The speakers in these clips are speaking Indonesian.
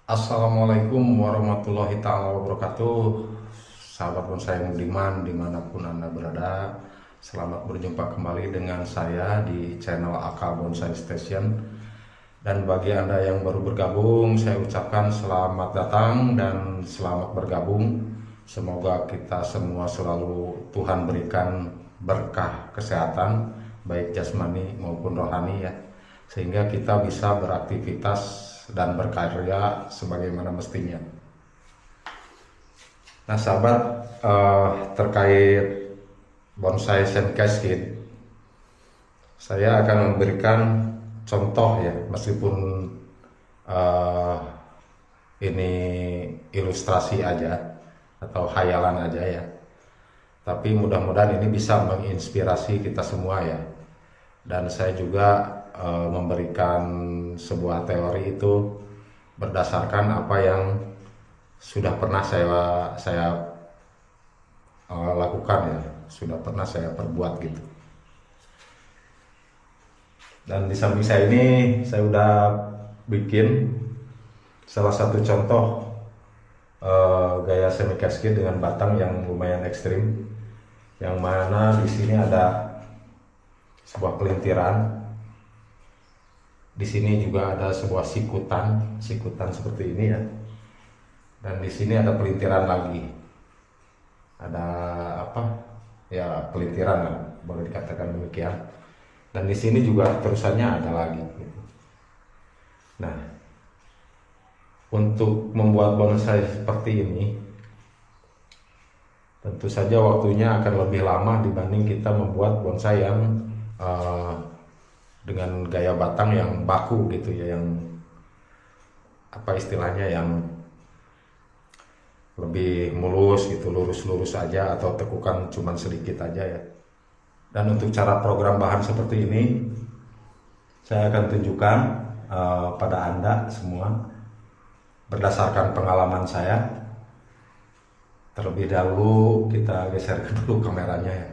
Assalamualaikum warahmatullahi taala wabarakatuh. Sahabat bonsai yang budiman dimanapun Anda berada, selamat berjumpa kembali dengan saya di channel AK Bonsai Station. Dan bagi Anda yang baru bergabung, saya ucapkan selamat datang dan selamat bergabung. Semoga kita semua selalu Tuhan berikan berkah kesehatan, baik jasmani maupun rohani ya, sehingga kita bisa beraktivitas dan berkarya sebagaimana mestinya. Nah sahabat, terkait bonsai sand casket, saya akan memberikan contoh ya, meskipun eh, ini ilustrasi aja atau hayalan aja ya, tapi mudah-mudahan ini bisa menginspirasi kita semua ya. Dan saya juga memberikan sebuah teori itu berdasarkan apa yang sudah pernah saya lakukan ya, sudah pernah saya perbuat gitu. Dan di samping saya ini saya udah bikin salah satu contoh gaya semi cascade dengan batang yang lumayan ekstrim, yang mana di sini ada sebuah pelintiran. Di sini juga ada sebuah sikutan seperti ini ya. Dan di sini ada pelintiran lagi. Ada apa? Ya pelintiran lah, boleh dikatakan demikian. Dan di sini juga terusannya ada lagi. Gitu. Nah, untuk membuat bonsai seperti ini, tentu saja waktunya akan lebih lama dibanding kita membuat bonsai yang dengan gaya batang yang baku gitu ya, yang apa istilahnya, yang lebih mulus gitu, lurus-lurus aja atau tekukan cuman sedikit aja ya. Dan untuk cara program bahan seperti ini saya akan tunjukkan pada Anda semua berdasarkan pengalaman saya. Terlebih dahulu kita geserkan dulu kameranya ya.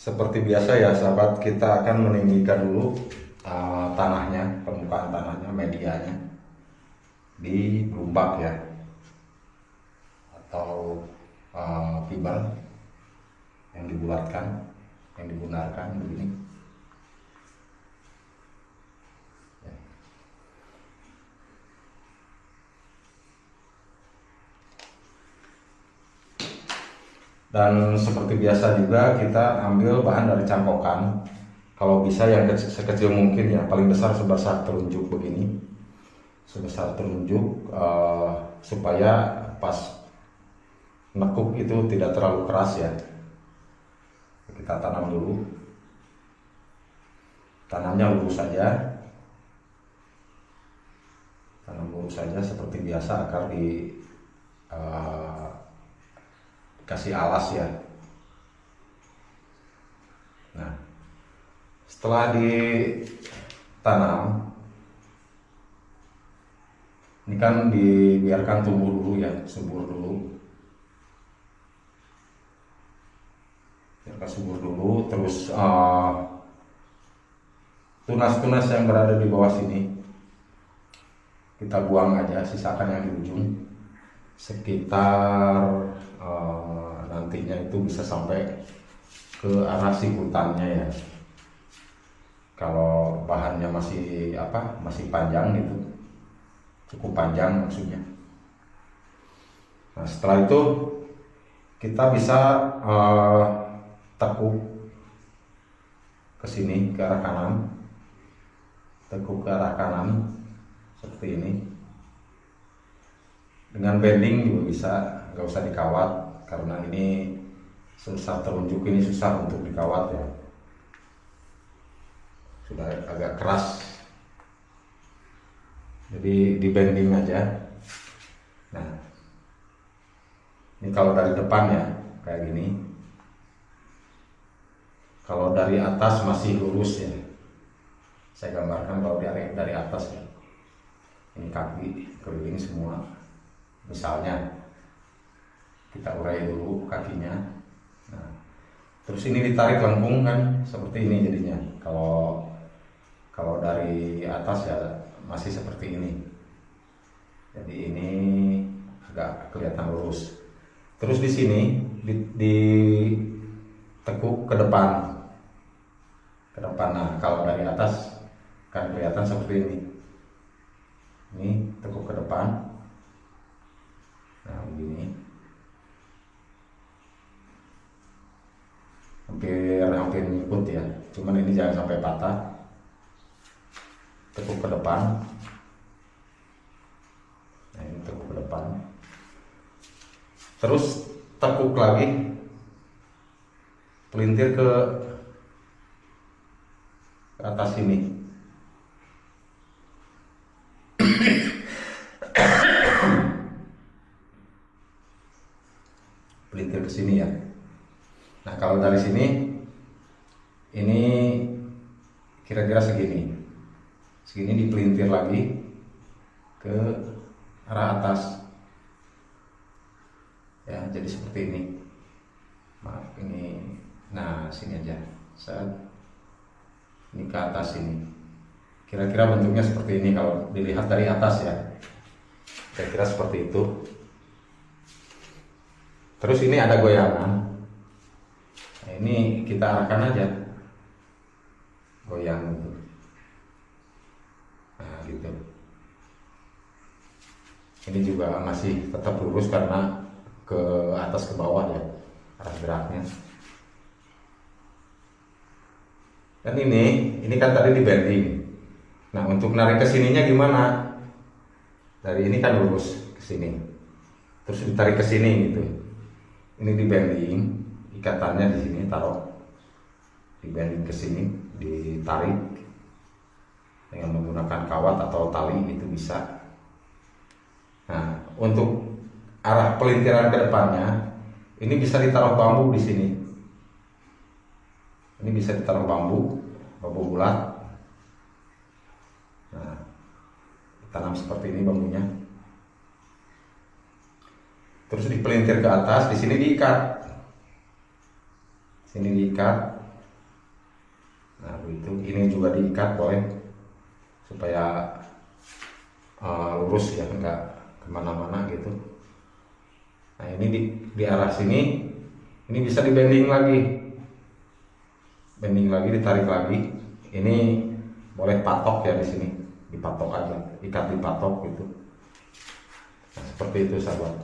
Seperti biasa ya sahabat, kita akan meninggikan dulu tanahnya, permukaan tanahnya, medianya di gelombang ya, atau fiber yang dibulatkan, yang dibunarkan begini. Ya. Dan seperti biasa juga kita ambil bahan dari cangkokan, kalau bisa yang sekecil mungkin ya, paling besar sebesar telunjuk begini, sebesar telunjuk, supaya pas nekuk itu tidak terlalu keras ya. Kita tanam dulu, tanamnya lurus saja, tanam lurus saja seperti biasa, akar dikasih alas ya. Nah, setelah ditanam, ini kan dibiarkan tumbuh dulu ya, subur dulu. Biarkan subur dulu, terus tunas-tunas yang berada di bawah sini kita buang aja, sisakan yang di ujung. Sekitar nantinya itu bisa sampai ke arah sikutannya ya. Kalau bahannya masih panjang gitu, cukup panjang maksudnya. Nah setelah itu kita bisa tekuk ke sini, ke arah kanan, tekuk ke arah kanan seperti ini. Dengan bending juga bisa, nggak usah dikawat karena ini susah, telunjuk ini susah untuk dikawat ya, sudah agak keras, jadi di bending aja. Nah ini kalau dari depan ya kayak gini, kalau dari atas masih lurus ya. Saya gambarkan kalau dari atas ya, ini kaki keliling semua. Misalnya kita urai dulu kakinya. Nah, terus ini ditarik lengkung kan, seperti ini jadinya. Kalau Kalau dari atas ya masih seperti ini. Jadi ini agak kelihatan lurus. Terus di sini di tekuk ke depan. Nah, kalau dari atas kan kelihatan seperti ini. Ini tekuk ke depan. Nah, begini. Hampir ngikut ya. Cuman ini jangan sampai patah. Tekuk ke depan. Nah, ini tekuk ke depan. Terus tekuk lagi, pelintir ke atas sini. Pelintir ke sini ya. Nah, kalau dari sini ini kira-kira segini. Segini dipelintir lagi ke arah atas. Ya, jadi seperti ini. Maaf, ini. Nah, sini aja. Ini ke atas ini. Kira-kira bentuknya seperti ini kalau dilihat dari atas ya. Kira-kira seperti itu. Terus ini ada goyangan. Nah, ini kita arahkan aja. Goyang gitu. Nah, gitu. Ini juga masih tetap lurus karena ke atas ke bawah ya arah geraknya. Dan ini kan tadi di bending. Nah, untuk narik ke sininya gimana? Dari ini kan lurus ke sini. Terus ditarik ke sini gitu. Ini di bending, ikatannya di sini taruh. Di bending ke sini, ditarik dengan menggunakan kawat atau tali itu bisa. Nah, untuk arah pelintiran ke depannya, ini bisa ditaruh bambu di sini. Ini bisa ditaruh bambu bulat. Nah, ditanam seperti ini bambunya. Terus dipelintir ke atas, di sini diikat. Sini diikat. Nah, begitu. Ini juga diikat boleh supaya lurus ya, enggak kemana-mana gitu. Nah, ini di arah sini, ini bisa dibending lagi, ditarik lagi. Ini boleh patok ya di sini, dipatok aja, ikat dipatok gitu. Nah, seperti itu sahabat.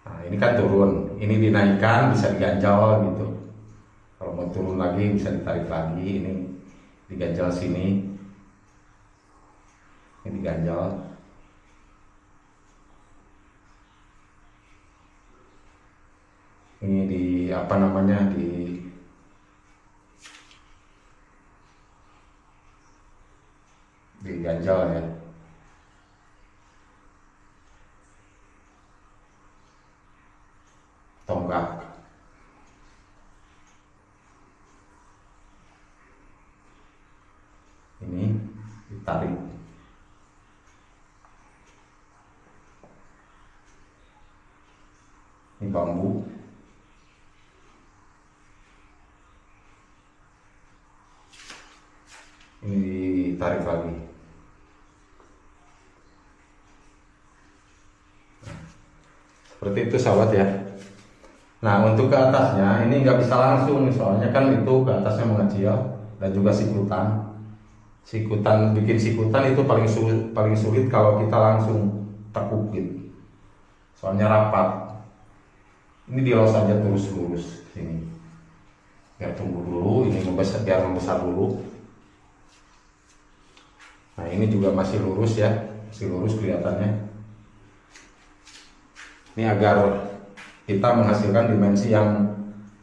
Nah, ini kan turun, ini dinaikkan bisa diganjal gitu. Kalau mau turun lagi bisa ditarik lagi, ini diganjal sini, ini diganjal. Ini diganjal ya. Tonggak. Ini ditarik. Ini bambu. Ini ditarik lagi. Nah, seperti itu sahabat ya. Nah, untuk ke atasnya ini nggak bisa langsung, soalnya kan itu ke atasnya mengecil dan juga sikutan. Bikin sikutan itu paling sulit kalau kita langsung tekuk gitu. Soalnya rapat. Ini dilos aja terus lurus sini. Biar tunggu dulu, ini biar membesar dulu. Nah, ini juga masih lurus ya, masih lurus kelihatannya. Ini agar kita menghasilkan dimensi yang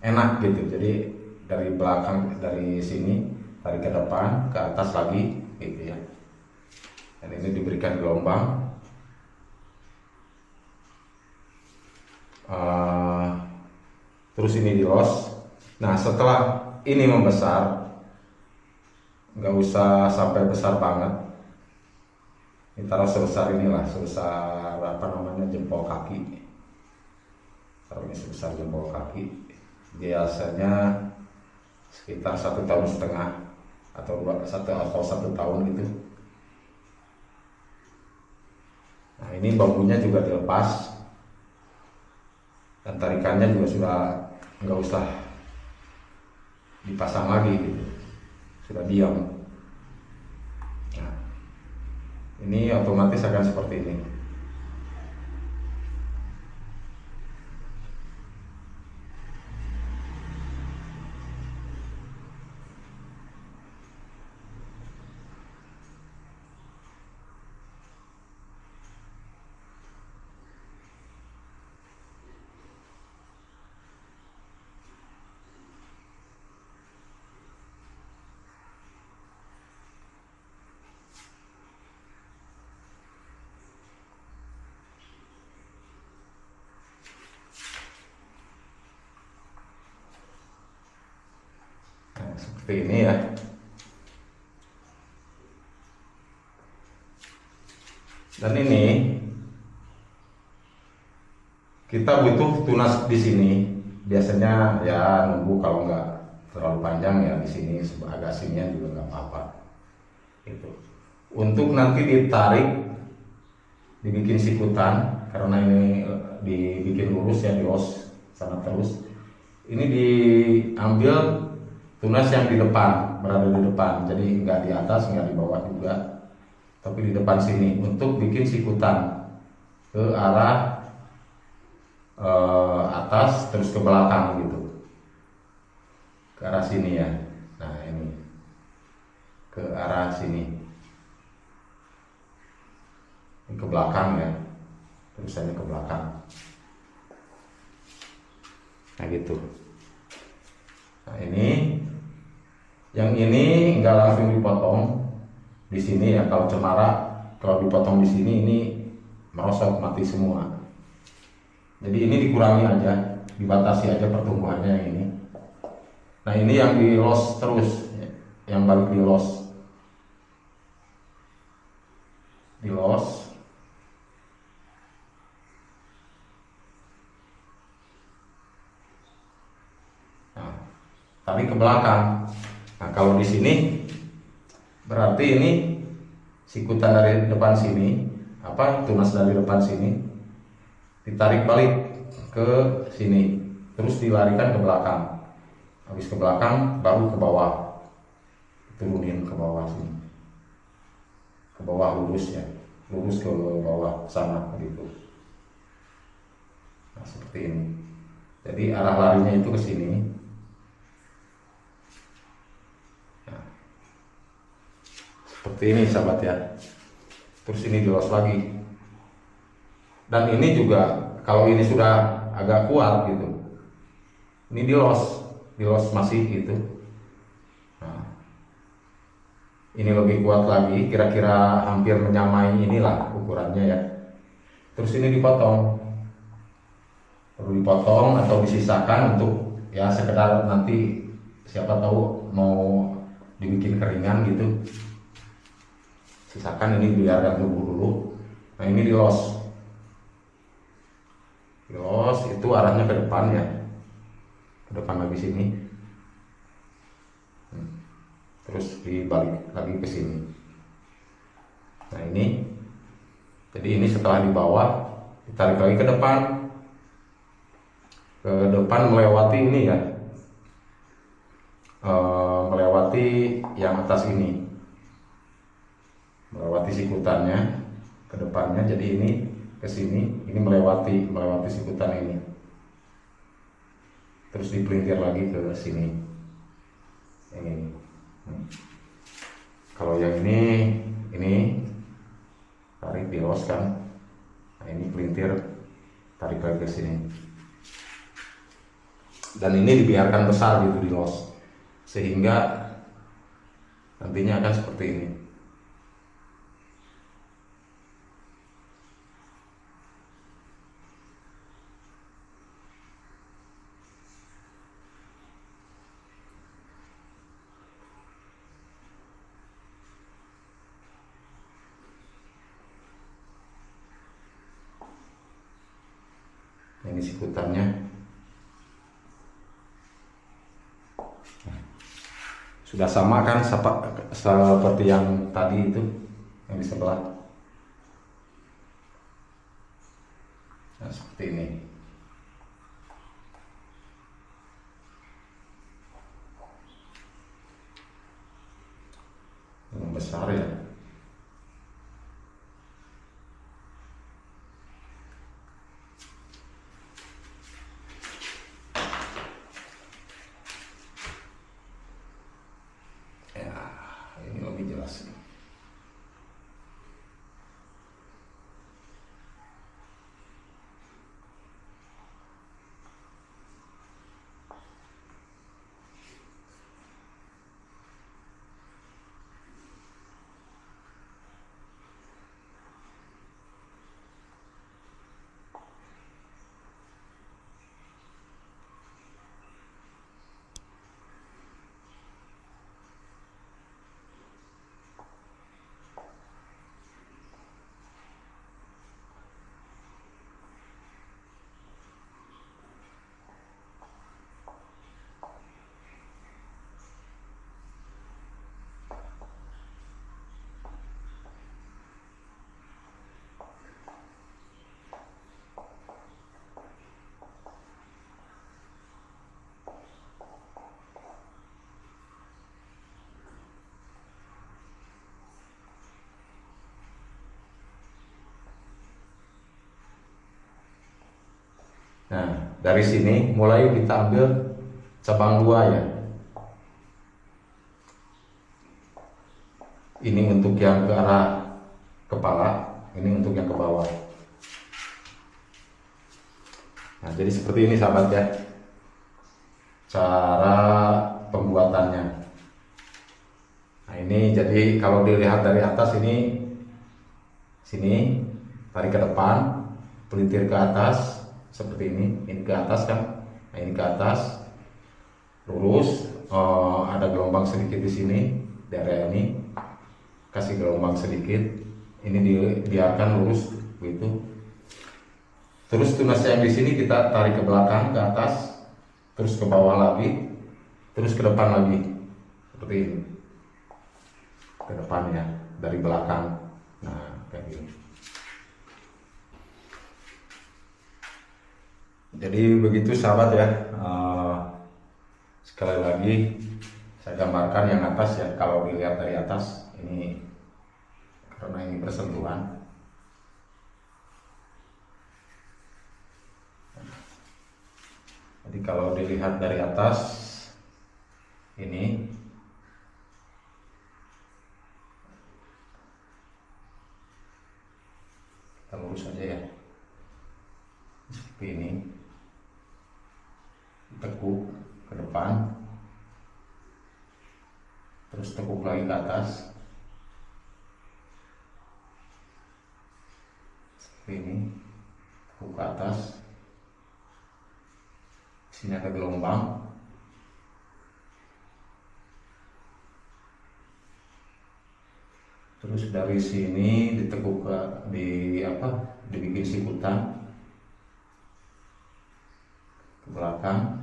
enak gitu. Jadi dari belakang, dari sini tarik ke depan, ke atas lagi gitu ya. Dan ini diberikan gelombang. Terus ini dilos. Nah, setelah ini membesar, nggak usah sampai besar banget. Ini taruh sebesar inilah, sebesar jempol kaki. Taruh ini sebesar jempol kaki. Biasanya sekitar 1,5 tahun satu tahun gitu. Nah ini bambunya juga dilepas dan tarikannya juga sudah nggak usah dipasang lagi gitu, sudah diam. Nah, ini otomatis akan seperti ini. Seperti ini ya. Dan ini kita butuh tunas di sini. Biasanya ya nunggu, kalau nggak terlalu panjang ya di sini agak sinian juga nggak apa-apa. Itu untuk nanti ditarik, dibikin sikutan, karena ini dibikin lurus ya, dios sana terus. Ini diambil tunas yang di depan, berada di depan, jadi nggak di atas nggak di bawah juga, tapi di depan sini untuk bikin sikutan ke arah atas terus ke belakang gitu, ke arah sini ya. Nah ini ke arah sini, ini ke belakang ya, terusannya ke belakang. Nah gitu. Nah ini, yang ini nggak langsung dipotong di sini ya. Kalau cemara, kalau dipotong di sini ini merosot, mati semua. Jadi ini dikurangi aja, dibatasi aja pertumbuhannya yang ini. Nah ini yang di los terus, yang balik di los, nah, tarik ke belakang. Nah kalau di sini berarti ini sikutan dari depan sini, tunas dari depan sini ditarik balik ke sini, terus dilarikan ke belakang. Habis ke belakang baru ke bawah, turunin ke bawah sini, ke bawah lurus ya, lurus ke bawah sana gitu. Nah seperti ini. Jadi arah larinya itu ke sini. Nah, seperti ini sahabat ya. Terus ini dilos lagi. Dan ini juga kalau ini sudah agak kuat gitu, ini dilos masih gitu. Nah, ini lebih kuat lagi, kira-kira hampir menyamai inilah ukurannya ya. Terus ini dipotong, perlu dipotong atau disisakan untuk ya sekedar nanti siapa tahu mau dibikin keringan gitu. Sisakan ini, biarkan tumbuh dulu. Nah ini dilos itu arahnya ke depan ya, ke depan lagi sini, terus dibalik lagi ke sini. Nah ini, jadi ini setelah di bawah ditarik lagi ke depan melewati ini ya, melewati yang atas ini, melewati sikutannya ke depannya. Jadi ini ke sini, ini melewati sikutan ini, terus dipelintir lagi ke sini. Yang ini. Kalau yang ini tarik dilos kan. Nah ini pelintir, tarik lagi ke sini. Dan ini dibiarkan besar gitu dilos, sehingga nantinya akan seperti ini. Ini sikutannya Sudah sama kan seperti yang tadi itu, yang di sebelah. Nah, seperti ini. Yang besar ya. Ya, ini lebih jelas. Nah, dari sini mulai kita ambil cabang 2 ya. Ini untuk yang ke arah kepala, ini untuk yang ke bawah. Nah, jadi seperti ini sahabat ya, cara pembuatannya. Nah, ini jadi kalau dilihat dari atas ini, sini tarik ke depan, pelintir ke atas seperti ini ke atas kan. Nah, ini ke atas, lurus, ada gelombang sedikit di sini, di area ini, kasih gelombang sedikit, ini dibiarkan lurus begitu. Terus tunas yang di sini kita tarik ke belakang, ke atas, terus ke bawah lagi, terus ke depan lagi, seperti ini, ke depan ya, dari belakang. Nah, kayak gini. Jadi begitu sahabat ya. Sekali lagi saya gambarkan yang atas ya. Kalau dilihat dari atas ini, karena ini bersentuhan. Jadi kalau dilihat dari atas ini, kita lurus saja ya, seperti ini, tekuk ke depan, terus tekuk lagi ke atas, seperti ini, tekuk ke atas. Sini ada gelombang, terus dari sini ditekuk ke dibikin sikutan ke belakang.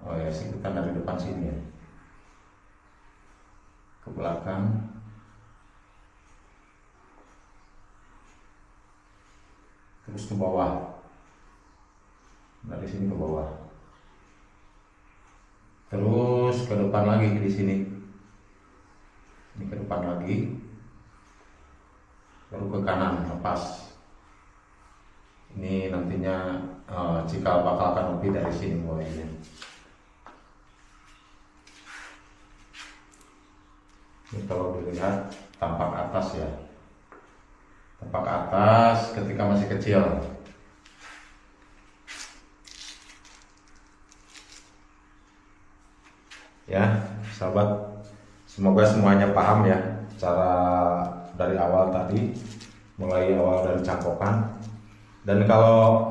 Oh ya, sikutan dari depan sini ya, ke belakang, terus ke bawah, dari sini ke bawah, terus ke depan lagi di sini, ini ke depan lagi, baru ke kanan lepas. Ini nantinya cikal bakal akan lebih dari sini mulainya. Ini kalau dilihat tampak atas ya, tampak atas ketika masih kecil. Ya sahabat, semoga semuanya paham ya cara dari awal tadi, mulai awal dari cangkokan. Dan kalau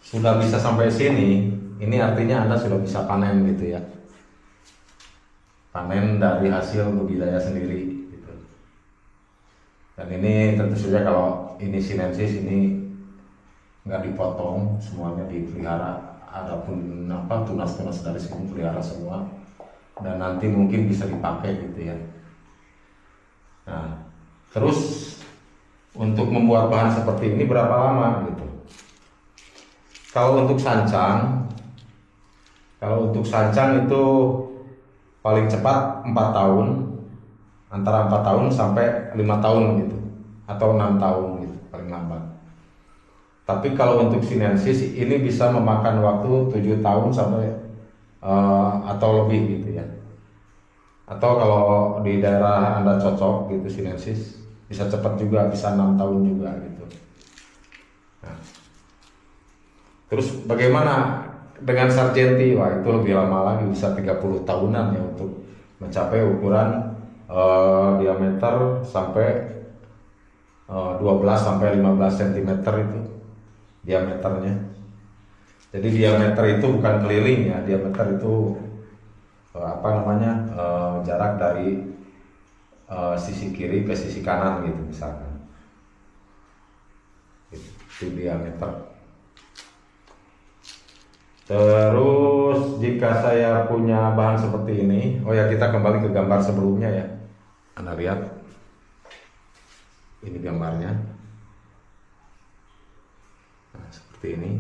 sudah bisa sampai sini, ini artinya Anda sudah bisa panen gitu ya, panen dari hasil budidaya sendiri gitu. Dan ini tentu saja kalau ini sinensis, ini nggak dipotong, semuanya dipelihara ada pun apa tunas-tunas dari sini pelihara semua, dan nanti mungkin bisa dipakai gitu ya. Nah, terus untuk membuat bahan seperti ini berapa lama gitu? Kalau untuk sancang itu paling cepat 4 tahun, antara 4 tahun sampai 5 tahun gitu, atau 6 tahun gitu paling lambat. Tapi kalau untuk sinensis ini bisa memakan waktu 7 tahun sampai atau lebih gitu ya. Atau kalau di daerah Anda cocok gitu sinensis, bisa cepat juga, bisa 6 tahun juga gitu. Nah, terus bagaimana dengan Sargenti? Wah, itu lebih lama lagi, bisa 30 tahunan ya untuk mencapai ukuran diameter sampai 12 sampai 15 cm itu diameternya. Jadi diameter itu bukan keliling ya, diameter itu jarak dari sisi kiri ke sisi kanan gitu misalkan. Itu diameter. Terus jika saya punya bahan seperti ini, oh ya kita kembali ke gambar sebelumnya ya. Anda lihat, ini gambarnya. Nah, seperti ini.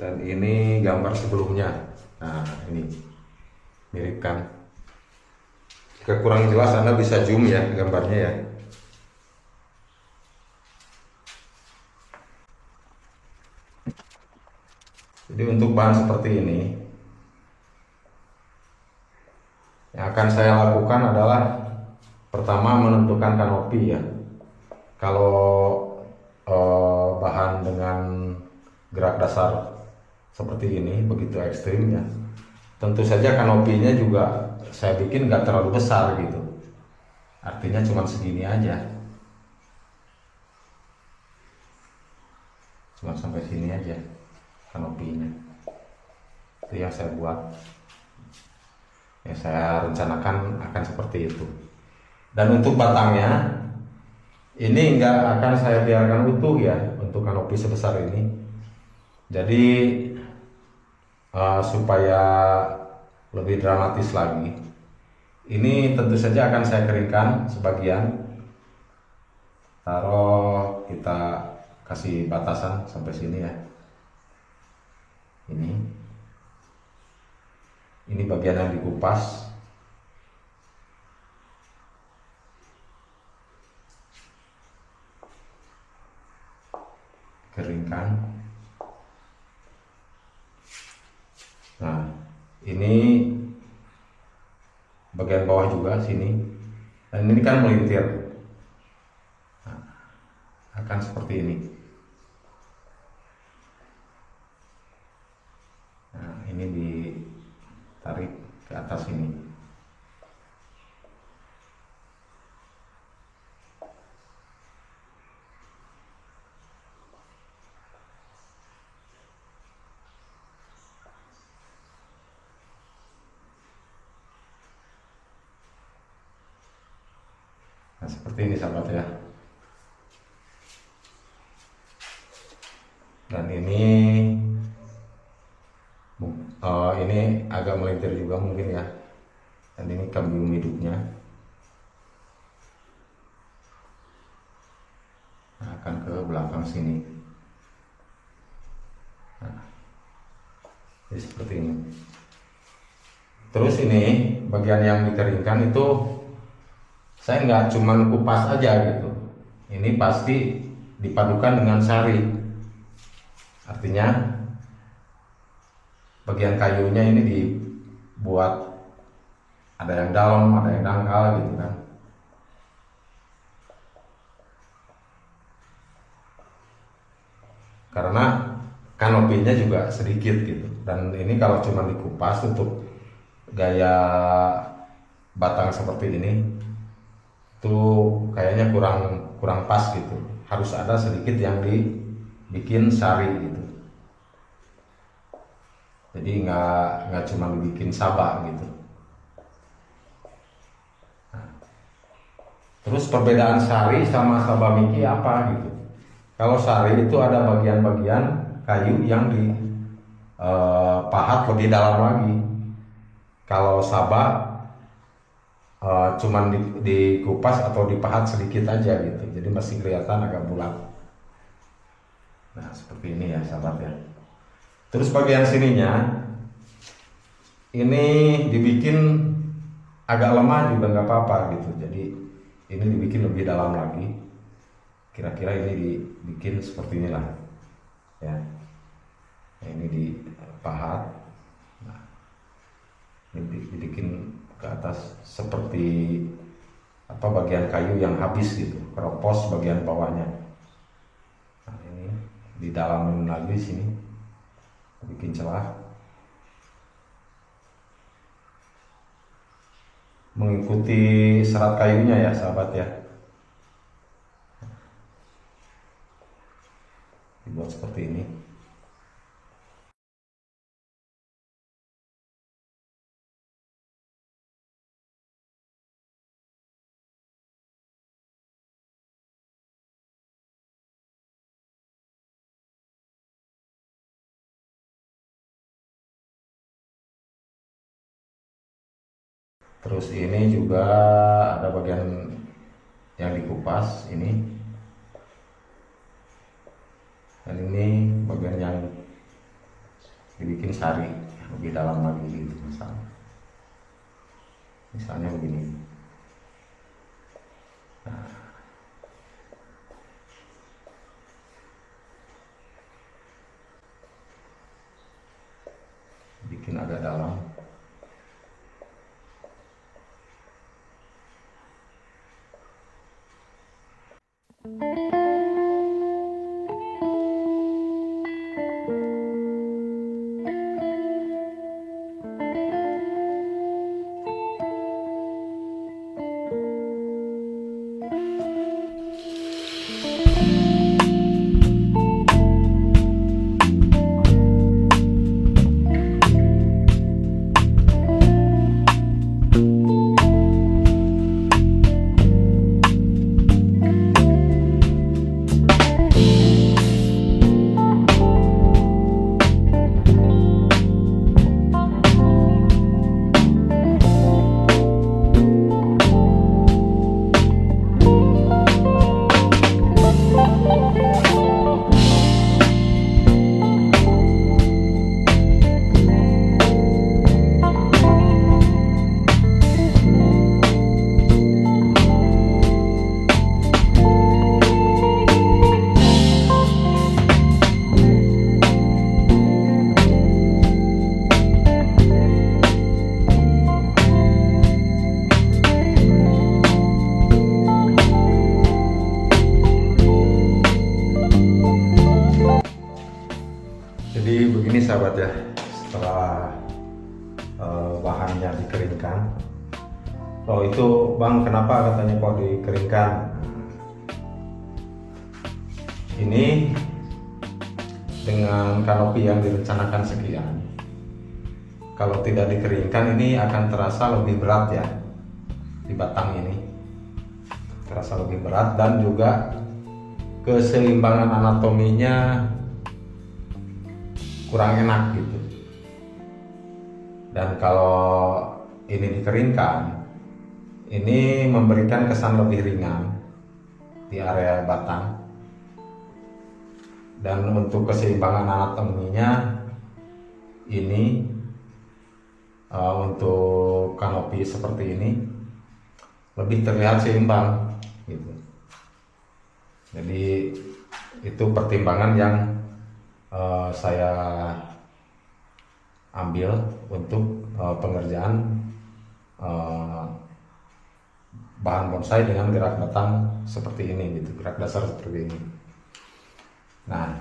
Dan ini gambar sebelumnya. Nah, ini mirip kan? Jika kurang jelas Anda bisa zoom ya gambarnya ya. Jadi untuk bahan seperti ini, yang akan saya lakukan adalah pertama menentukan kanopi ya. Kalau bahan dengan gerak dasar seperti ini begitu ekstrim ya, tentu saja kanopinya juga saya bikin nggak terlalu besar gitu. Artinya cuma segini aja, cuma sampai sini aja kanopinya. Itu yang saya buat. Ya, saya rencanakan akan seperti itu. Dan untuk batangnya ini nggak akan saya biarkan utuh ya untuk kanopi sebesar ini. Jadi supaya lebih dramatis lagi, ini tentu saja akan saya keringkan sebagian. Taruh, kita kasih batasan sampai sini ya. Ini bagian yang dikupas. Keringkan. Nah, ini bagian bawah juga sini. Dan ini kan melintir. Nah, akan seperti ini. Nah, ini ditarik ke atas ini. Nah, seperti ini sahabat ya. Dan ini agak melintir juga mungkin ya. Dan ini kambium hidupnya. Nah, akan ke belakang sini. Nah, jadi seperti ini. Terus ini bagian yang dikeringkan itu saya nggak cuman kupas aja gitu. Ini pasti dipadukan dengan sari. Artinya bagian kayunya ini dibuat ada yang dalam, ada yang dangkal gitu kan. Karena kanopinya juga sedikit gitu. Dan ini kalau cuma dikupas untuk gaya batang seperti ini, itu kayaknya kurang pas gitu. Harus ada sedikit yang dibikin sari gitu. Jadi nggak cuma dibikin sabak gitu. Nah, terus perbedaan sari sama sabamiki apa gitu? Kalau sari itu ada bagian-bagian kayu yang pahat lebih dalam lagi. Kalau sabak cuman dikupas atau dipahat sedikit aja gitu, jadi masih kelihatan agak bulat. Nah seperti ini ya sahabat ya. Terus bagian sininya ini dibikin agak lemah juga nggak apa-apa gitu, jadi ini dibikin lebih dalam lagi. Kira-kira ini dibikin seperti inilah ya. Nah, ini dipahat. Nah, ini dibikin ke atas seperti bagian kayu yang habis gitu, keropos bagian bawahnya. Nah, ini didalamin lagi di sini, bikin celah mengikuti serat kayunya ya sahabat ya. Dibuat seperti ini. Terus ini juga ada bagian yang dikupas ini, dan ini bagian yang dibikin sari lebih dalam lagi gitu, misalnya begini. Nah, bikin agak dalam. Jadi begini sahabat ya, setelah bahannya dikeringkan. Oh itu bang, kenapa katanya kok dikeringkan? Ini dengan kanopi yang direncanakan sekian, kalau tidak dikeringkan ini akan terasa lebih berat ya di batang ini, terasa lebih berat, dan juga keseimbangan anatominya kurang enak gitu. Dan kalau ini dikeringkan, ini memberikan kesan lebih ringan di area batang. Dan untuk keseimbangan anatominya ini untuk kanopi seperti ini lebih terlihat seimbang gitu. Jadi itu pertimbangan yang saya ambil untuk pengerjaan bahan bonsai dengan gerak batang seperti ini gitu, gerak dasar seperti ini. Nah,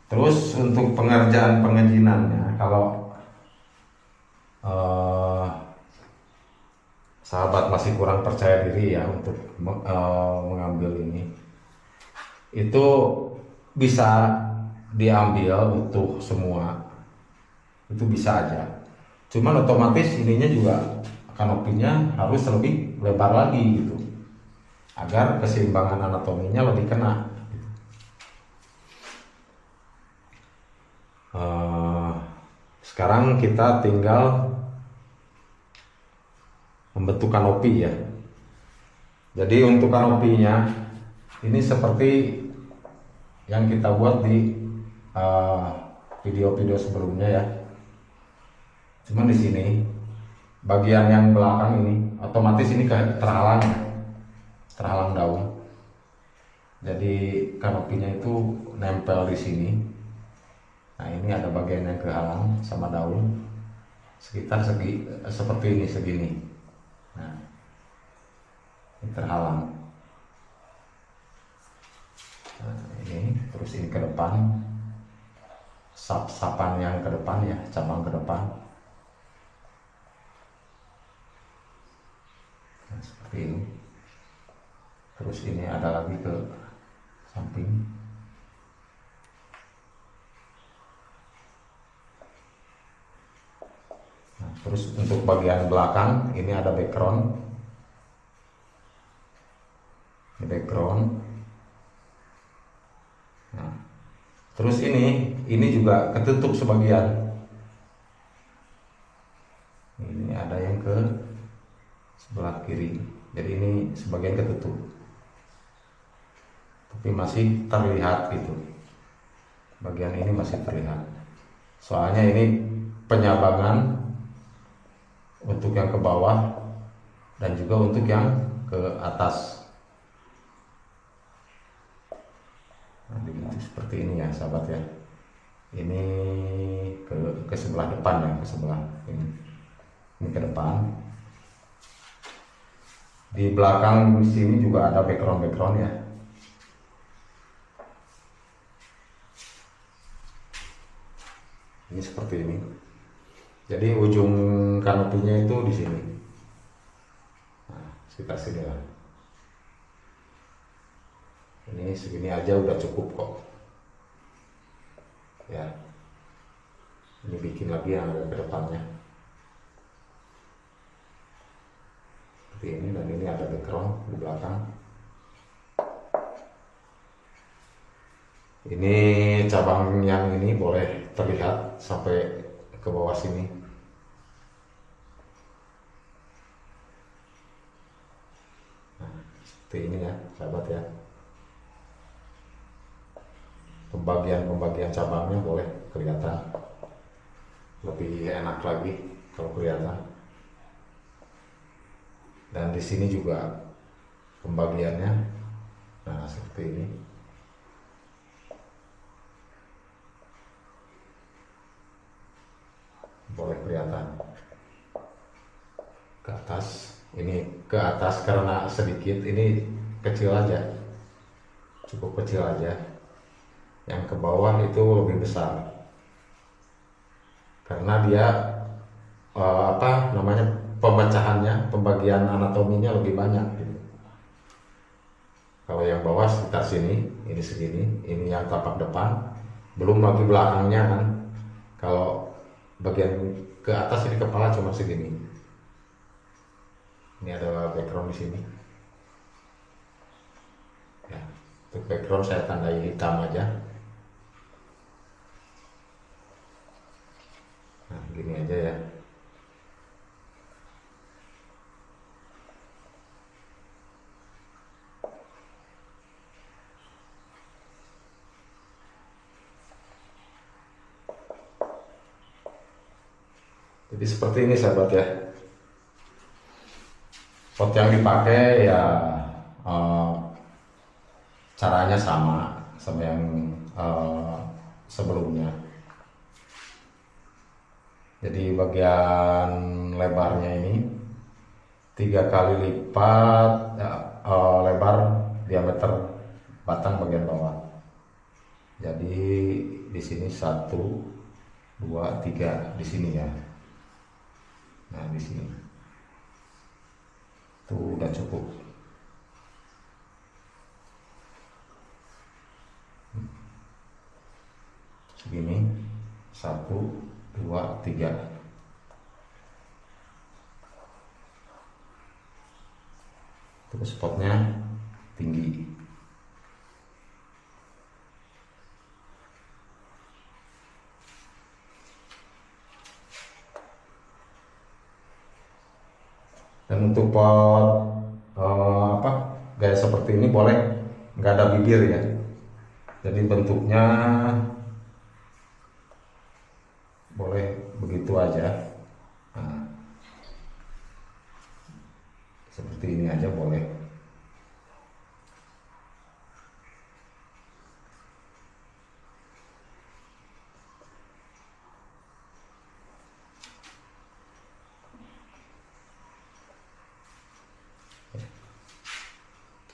terus untuk pengerjaan pengenjinannya, kalau sahabat masih kurang percaya diri ya untuk mengambil ini, itu bisa diambil utuh semua, itu bisa aja. Cuman otomatis ininya juga, kanopinya harus lebih lebar lagi gitu, agar keseimbangan anatominya lebih kena. Sekarang kita tinggal membentuk kanopi ya. Jadi untuk kanopinya ini seperti yang kita buat di video-video sebelumnya ya. Cuman di sini bagian yang belakang ini otomatis ini terhalang daun. Jadi kanopinya itu nempel di sini. Nah ini ada bagian yang kehalang sama daun sekitar seperti ini segini. Nah ini terhalang. Nah, ini terus ini ke depan, sapan yang ke depan ya, cabang ke depan. Nah, seperti ini. Terus ini ada lagi ke samping. Nah, terus untuk bagian belakang ini ada background. Ini background. Nah, terus ini juga ketutup sebagian. Ini ada yang ke sebelah kiri. Jadi ini sebagian ketutup. Tapi masih terlihat gitu. Bagian ini masih terlihat. Soalnya ini penyabangan untuk yang ke bawah dan juga untuk yang ke atas. Nah, seperti ini ya sahabat ya. Ini ke sebelah depan ya, ke sebelah ini. Ini ke depan. Di belakang sini juga ada background ya. Ini seperti ini. Jadi ujung kanopinya itu di sini. Nah, sekitar sini lah. Ini segini aja udah cukup kok. Ya. Ini bikin lagi yang ada ke depannya. Seperti ini, dan ini ada background di belakang. Ini cabang yang ini boleh terlihat sampai ke bawah sini. Nah, seperti ini ya sahabat ya. Pembagian cabangnya boleh kelihatan. Lebih enak lagi kalau kelihatan. Dan di sini juga pembagiannya. Nah, seperti ini. Boleh kelihatan ke atas. Ini ke atas karena sedikit, ini kecil aja, cukup kecil aja. Yang ke bawah itu lebih besar karena dia pemecahannya, pembagian anatominya lebih banyak gitu. Kalau yang bawah sekitar sini, ini segini, ini yang tapak depan, belum lagi belakangnya kan. Kalau bagian ke atas ini kepala cuma segini. Ini ada background di sini. Ya, untuk background saya tandai hitam aja. Nah, gini aja ya. Jadi seperti ini sahabat ya. Pot yang dipakai ya caranya sama yang sebelumnya. Jadi bagian lebarnya ini 3 kali lipat lebar diameter batang bagian bawah. Jadi di sini 1, 2, 3 di sini ya. Nah di sini tuh udah cukup. Segini 1, 2, 3. Terus spotnya tinggi. Dan untuk pot gaya seperti ini boleh nggak ada bibir ya, jadi bentuknya boleh begitu aja. Nah, seperti ini aja boleh.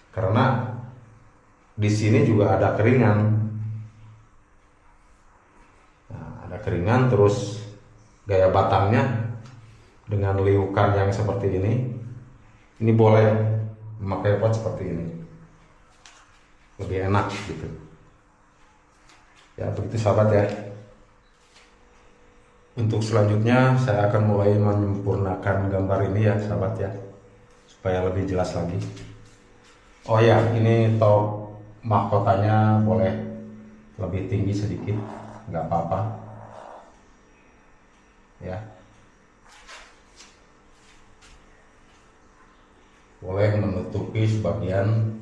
Karena di sini juga ada keringan. Nah, ada keringan, terus gaya batangnya dengan liukan yang seperti ini boleh memakai pot seperti ini, lebih enak gitu ya. Begitu sahabat ya. Untuk selanjutnya saya akan mulai menyempurnakan gambar ini ya sahabat ya, supaya lebih jelas lagi. Oh ya, ini top mahkotanya boleh lebih tinggi sedikit, nggak apa-apa ya. Boleh menutupi sebagian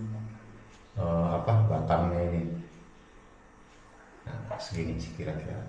batangnya ini. Nah, segini sih kira-kira.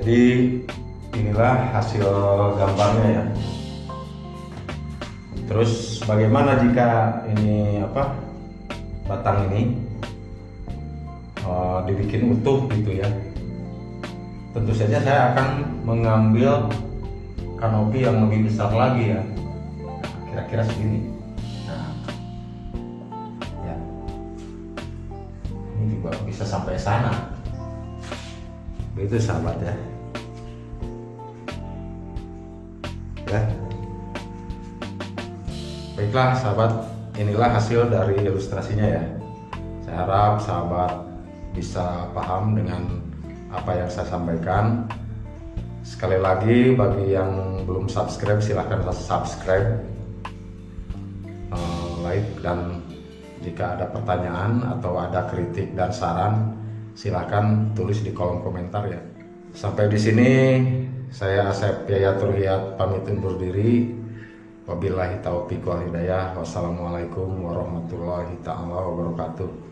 Jadi inilah hasil gambarnya ya. Terus bagaimana jika ini batang ini dibikin utuh gitu ya? tentu saja saya akan mengambil kanopi yang lebih besar lagi ya. Nah, kira-kira segini. Nah, ya, ini juga bisa sampai sana. Begitu sahabat ya. Ya. Baiklah sahabat, inilah hasil dari ilustrasinya ya. Saya harap sahabat bisa paham dengan apa yang saya sampaikan. Sekali lagi bagi yang belum subscribe silahkan subscribe, like, dan jika ada pertanyaan atau ada kritik dan saran silahkan tulis di kolom komentar ya. Sampai di sini saya Asep Yayatur Hidayat pamit undur diri. Wabillahi taufiq wal hidayah. Wassalamualaikum warahmatullahi taala wabarakatuh.